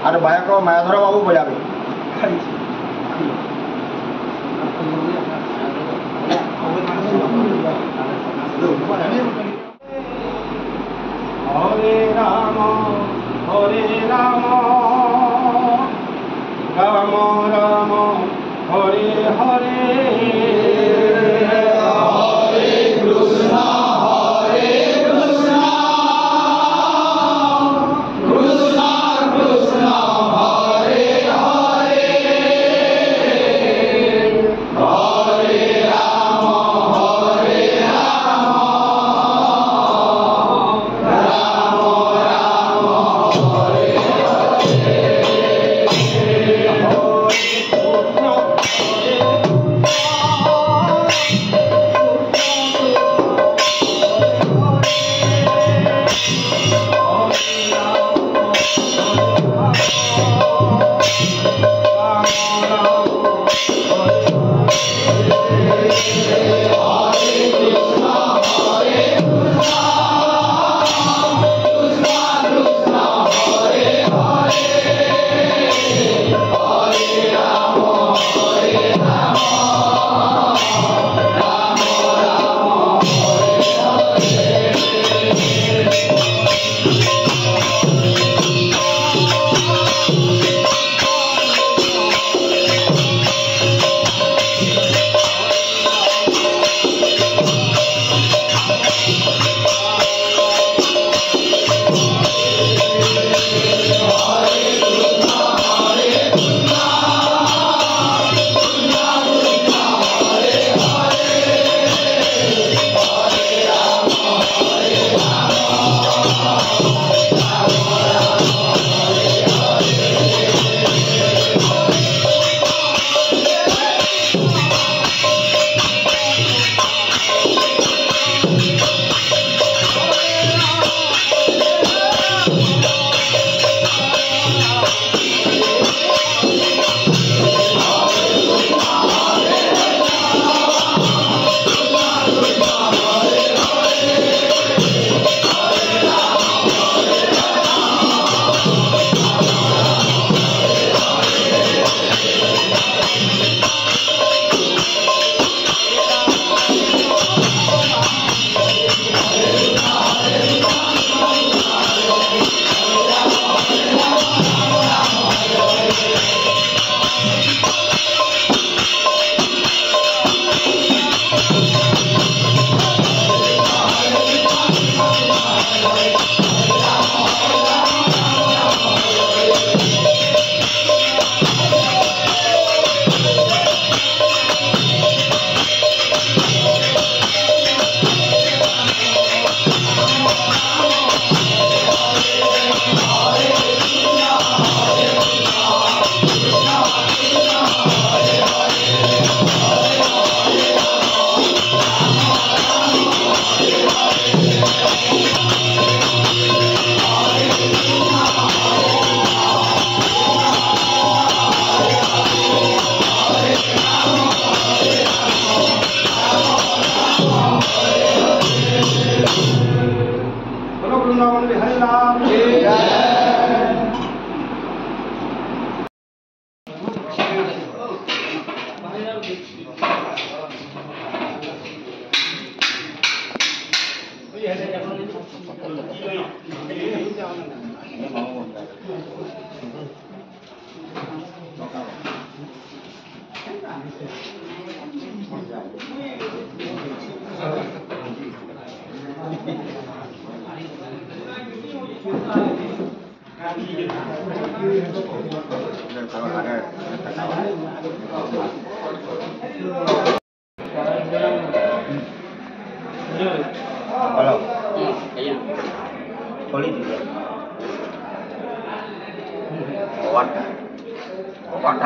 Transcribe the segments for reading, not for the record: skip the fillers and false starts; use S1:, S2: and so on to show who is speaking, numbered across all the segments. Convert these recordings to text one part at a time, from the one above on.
S1: আর বায়াক মায়াধর বাবু বজাবে
S2: হরে রাম রাম রাম হরে হরে হরে কৃষ্ণ কৃষ্ণ কৃষ্ণ হরে হরে হরে রাম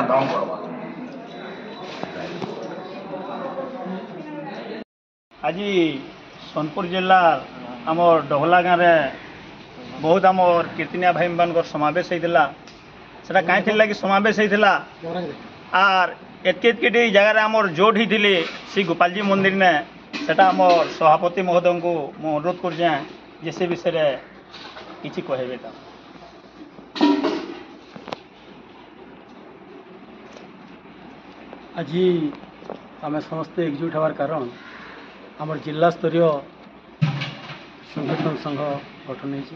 S3: ଦମ କର୍ବା।
S4: আজি सोनपुर जिल्लार आमर डहला गाँव में बहुत आमर कीर्तनिया भाई मान समावेश होता सेटा कहीं लगी समावेश होता आर एतके जगार आमर जोट होते श्री गोपाल जी मंदिर ने सेटा आमर सभापति महोदय को मुझे अनुरोध कर से विषय किसी कहबे ता
S5: आज आम समस्ते एकजुट हवार कारण आमर जिला स्तरीय संगठन संघ गठन होती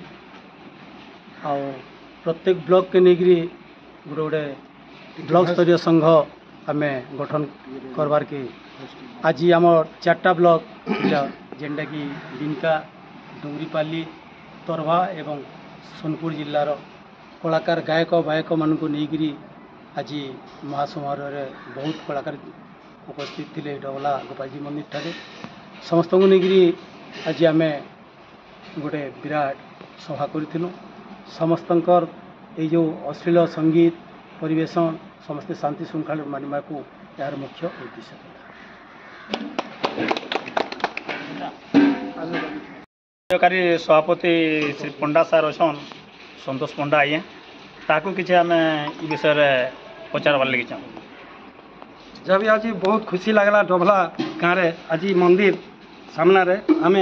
S5: प्रत्येक ब्लॉक के लेकिन गोटे गोटे ब्लॉक स्तरीय संघ आम गठन करवार के आज आम 4टा ब्लॉक जेनटा कि बिनका डुंगरीपाली तरभा एवं सोनपुर जिलार कलाकार गायक बायक मानक नहीं आज महासमारोह रे बहुत कलाकार उपस्थित थे डबला गोपालजी मंदिर ठारे समस्त को लेकिन आज आम गोटे विराट सभा करूँ समस्तंकर ये जो अश्लील संगीत परिवेशन समस्ते शांति श्रृंखला मानवा को यार मुख्य उद्देश्य
S4: कार्यकारी सभापति श्री पंडा सार अच्छा संतोष पंडा आए ताकू किसी आम विषय पचारबार लगे चाहूँ
S5: जब आज बहुत खुशी लगला डबला गाँव में आज मंदिर सामना रे आम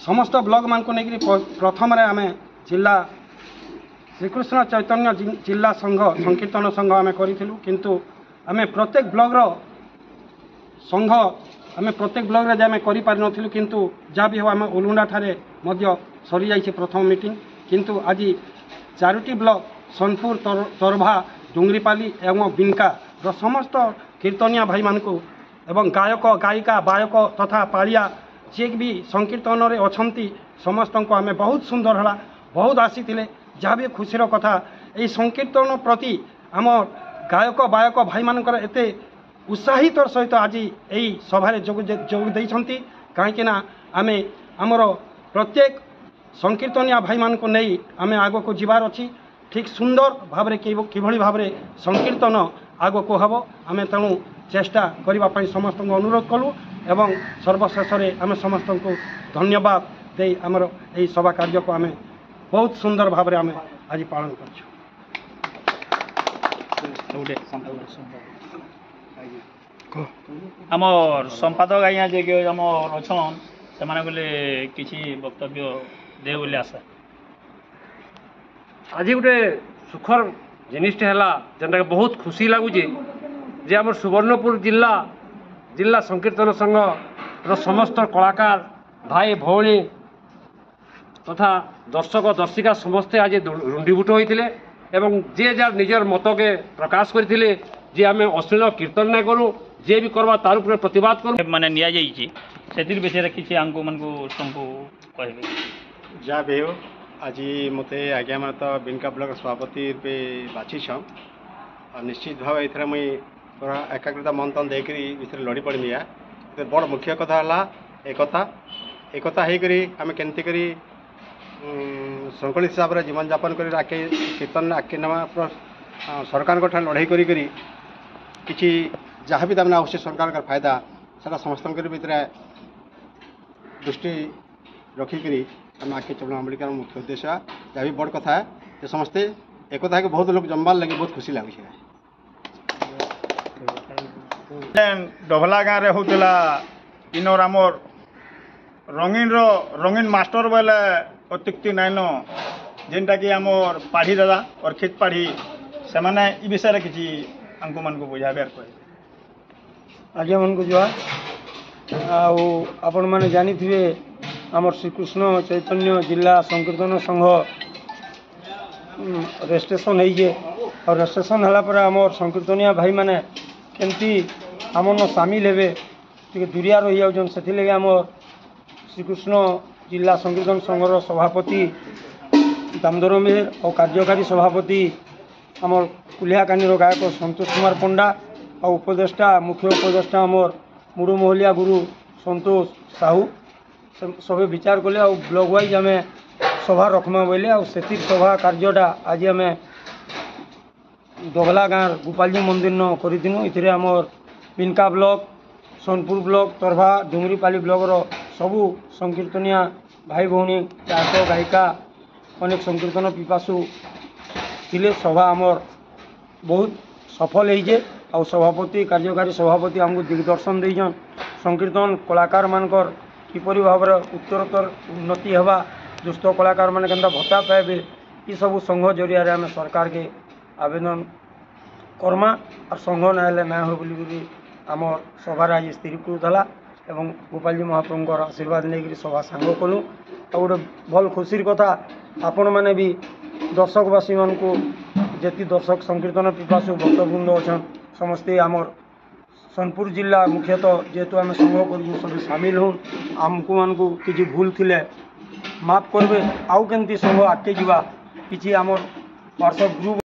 S5: समस्त ब्लॉक मान को लेकिन प्रथम आम जिला श्रीकृष्ण चैतन्य जिला संघ संकीर्तन संघ आम करूँ किंतु आम प्रत्येक ब्लॉक संघ आम प्रत्येक ब्लॉक रे आम कर पारि नथिलु किंतु जहाँ भी हो आम ओलुंडा ठारे मध्य सरी जाइए प्रथम मीटिंग किंतु आज 4टी ब्लॉक सोनपुर तरभा डुंगरीपाली एवं बिनका समस्त कीर्तनिया भाई मान को एवं गायक गायिका बायक तथा पालिया जी भी संकीर्तन रे अछंती समस्त को आम बहुत सुंदर है बहुत आसी जहाँ भी खुशीर कथा ये संकीर्तन प्रति आम गायक बायक भाई मानकर एते उत्साहित सहित आज यही सभार जोग देइछंती कहीं आम आमर प्रत्येक संकीर्तनिया भाई मान को नहीं आम आग को जीवार अच्छी ठीक सुंदर भाव किभली भाव संकीर्तन आग को हम आम तेणु चेष्टा करने समस्त को अनुरोध कलु एवं सर्वशेष आम समस्त को धन्यवाद दे आमर यही सभा कार्य को आम बहुत सुंदर भाव आम आज पालन कर
S4: आमर संपादक आज्ञा जे आमर अच्छन से किसी वक्तव्य दे बोले आशा
S6: आज गोटे सुखर जिनिसटे है जेनटा बहुत खुशी लगुच जे आम सुवर्णपुर जिला जिला संकीर्तन संघ समस्त कलाकार भाई भौणी तथा दर्शक दर्शिका समस्ते आज रुंडीभूत होते एवं जे जार निजर मत के प्रकाश करते जे आम अश्लील कीर्तन ना करूँ जे भी करवा तार ऊपर प्रतिवाद करूँ
S4: माने निया जाइए से विषय किसी आंको मन को तुमको कहबे
S7: जहाँ भी हो आज मत आज्ञा मान तो बिनका ब्लॉक सभापति रूपे बाछी और निश्चित भाव ये मुई पूरा एकाग्रता मंथन देकर विषय लड़ी पड़मी या बड़ मुख्य कथा है एकता होकर आम केमती करी श्रृंखलित हिसाब से जीवन यापन कर आगे कीर्तन आगे नवा सरकार लड़ाई करी किसी जहाँ भी तमाम आवश्यक सरकार का फायदा सारा समस्त भीतर दृष्टि रखिकी आम आगे चलना बोलिक मुख्य उद्देश्य जहाँ भी बड़ कथा है ये समस्ते एकता के बहुत लोग जमबार लगे बहुत खुशी लगे
S4: डभला गाँव में होता इनर आमर रंगीन मास्टर बोले अत्युक्ति नाइन जेनटा कि आमर पाढ़ी दादा अर्खित पाढ़ी से मैंने विषय किसी आंको मन को बुझावे कहे
S5: आज्ञा मन को जुआ आपण मैंने जानी थे आमर श्रीकृष्ण चैतन्य जिला संकीर्तन संघ रेजिस्ट्रेशन होइए और रेजिस्ट्रेशन है आमर संकीर्तनिया भाई मैंने केमती आमन सामिल हे टे दूरिया रही जाऊन से आमर श्रीकृष्ण जिला संकीर्तन संघर सभापति दामोदर मेहर और कार्यकारी सभापति आमर कुलियाकानी गायक संतोष कुमार पंडा और उपदेष्टा मुख्य उपदेष्टा आमर मुड़ू मोहलिया गुरु संतोष साहू सब विचार कले और ब्लॉक वाइज आम सभा रखमा बोले और से सभा कार्यटा आज आम दोगला गाँव गोपालजी मंदिर न करूँ इथे आमर पिनका ब्लॉक सोनपुर ब्लॉक तरभा डुंगरीपाली ब्लॉक सबू संकीर्तनिया भाई भौणी गायक गायिका अनेक संकीर्तन पिपासु थिले सभा आमर बहुत सफल होइजे आ सभापति कार्यकारी सभापति आमको दिग्दर्शन देजन संकीर्तन कलाकार मानकर किपरि भाव उत्तरोत्तर उन्नति हेबा दुष्ट कलाकार माने केनता भत्ता पाइबे ये सब संघ जरिया आम सरकार के आवेदन करमा और संघ ना ना हो बोली आम सभार आज स्थिरीकृत है एवं गोपालजी महाप्रभु आशीर्वाद नहीं सभा सांग कलु आ गोटे भल खुशी कथा आपण मैंने भी दर्शकवासी मान को जी दर्शक संकीर्तन पिपासु भक्तवृंद अच्छा समस्ते आमर सोनपुर जिला मुख्यतः जेहेतु आम संघ कर सब सामिल हूँ आमको मान को किसी भूल थिले माफ करबे आउ केमती संघ आगे जावा किसी आमर व्हाट्सएप ग्रुप